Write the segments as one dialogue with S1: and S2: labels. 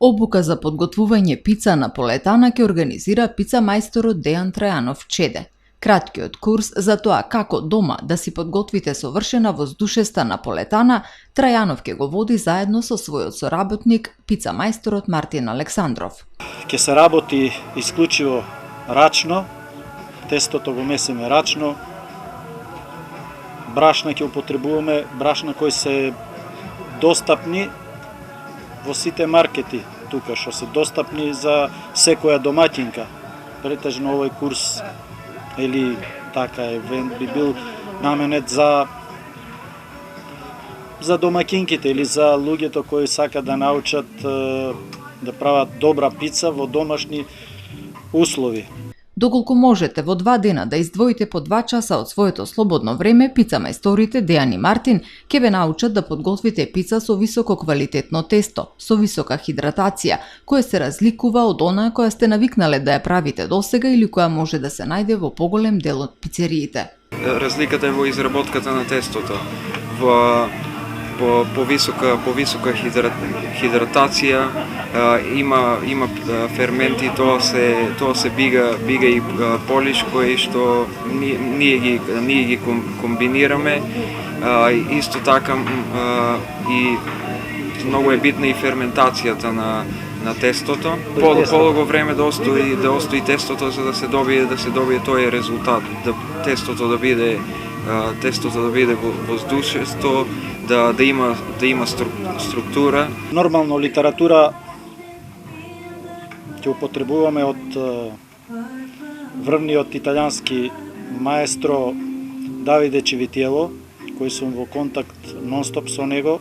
S1: Обука за подготвување пица наполетана ќе организира пица мајсторот Дејан Трајанов Чеде. Краткиот курс за тоа како дома да си подготвите совршена воздушеста наполетана, Трајанов ќе го води заедно со својот соработник, пица мајсторот Мартин Александров.
S2: Ќе се работи исклучиво рачно, тестото го месиме рачно, брашна ќе употребуваме, брашна кои се достапни во сите маркети тука, што се достапни за секоја домаќинка. Претежно овој курс или така евент би бил наменет за домаќинките или за луѓето кои сакаат да научат да прават добра пица во домашни услови.
S1: Доколку можете во 2 дена да издвоите по 2 часа од своето слободно време, пица мајсторите Дејан и Мартин ќе ве научат да подготвите пица со високо квалитетно тесто, со висока хидратација, која се разликува од онаа која сте навикнале да ја правите досега или која може да се најде во поголем дел од пицериите.
S3: Разликата е во изработката на тестото. По висока хидратација, има ферменти, тоа се бига и полиш кои што ние ги комбинираме. Исто така и многу е битна и ферментацијата на тестото. Подолго време да остои тестото за да се добие тој резултат, тестото да биде воздушесто, да има структура.
S2: Нормално литература ќе употребуваме од врвниот италијански маестро Давиде Чивитиело, кој сум во контакт нонстоп со него.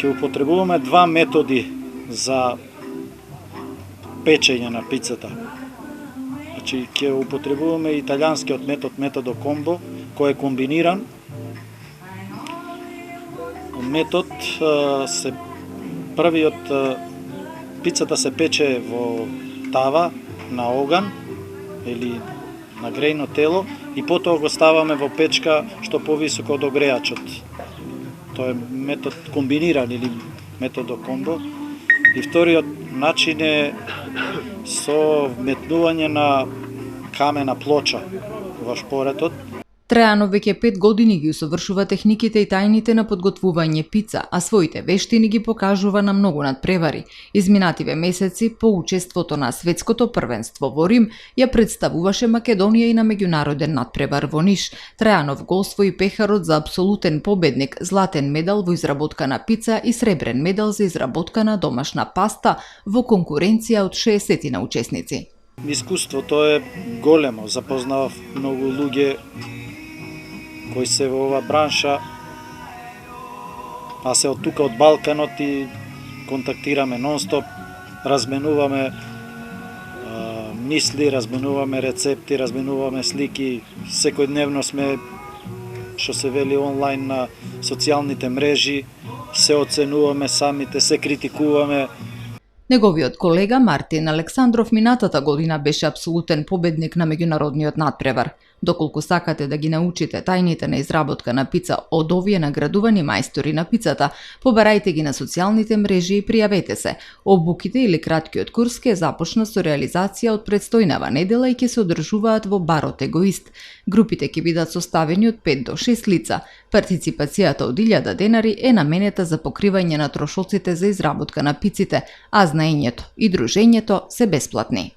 S2: Ќе употребуваме 2 методи за печење на пицата. Значи, ќе употребуваме италијанскиот методо комбо, кој е комбиниран. Метод се првиот пицата се пече во тава на оган или на грејно тело и потоа го ставаме во печка што повисоко од огреачот. Тоа е метод комбиниран или методо комбо. И вториот начин е со вметнување на камена плоча во шпоретот.
S1: Трајанов веќе 5 години ги усовршува техниките и тајните на подготвување пица, а своите вештини ги покажува на многу надпревари. Изминативе месеци, по учеството на светското првенство во Рим, ја представуваше Македонија и на меѓународен надпревар во Ниш. Трајанов го освои пехарот за апсолутен победник, златен медал во изработка на пица и сребрен медал за изработка на домашна паста во конкуренција од 60 на учесници.
S2: Искуството е големо, запознав многу луѓе кои се во ова бранша, а се од тука од Балканот и контактираме нонстоп, разменуваме мисли, разменуваме рецепти, разменуваме слики, секојдневно сме, што се вели онлайн на социјалните мрежи, се оценуваме самите, се критикуваме.
S1: Неговиот колега Мартин Александров минатата година беше апсолутен победник на меѓународниот надпревар. Доколку сакате да ги научите тајните на изработка на пица од овие наградувани мајстори на пицата, побарајте ги на социјалните мрежи и пријавете се. Обуките или краткиот курс ќе започна со реализација од предстојнава недела и ќе се одржуваат во барот Егоист. Групите ќе бидат составени од 5 до 6 лица. Партиципацијата од 1000 денари е наменета за покривање на трошоците за изработка на пиците, а знаењето и дружењето се бесплатни.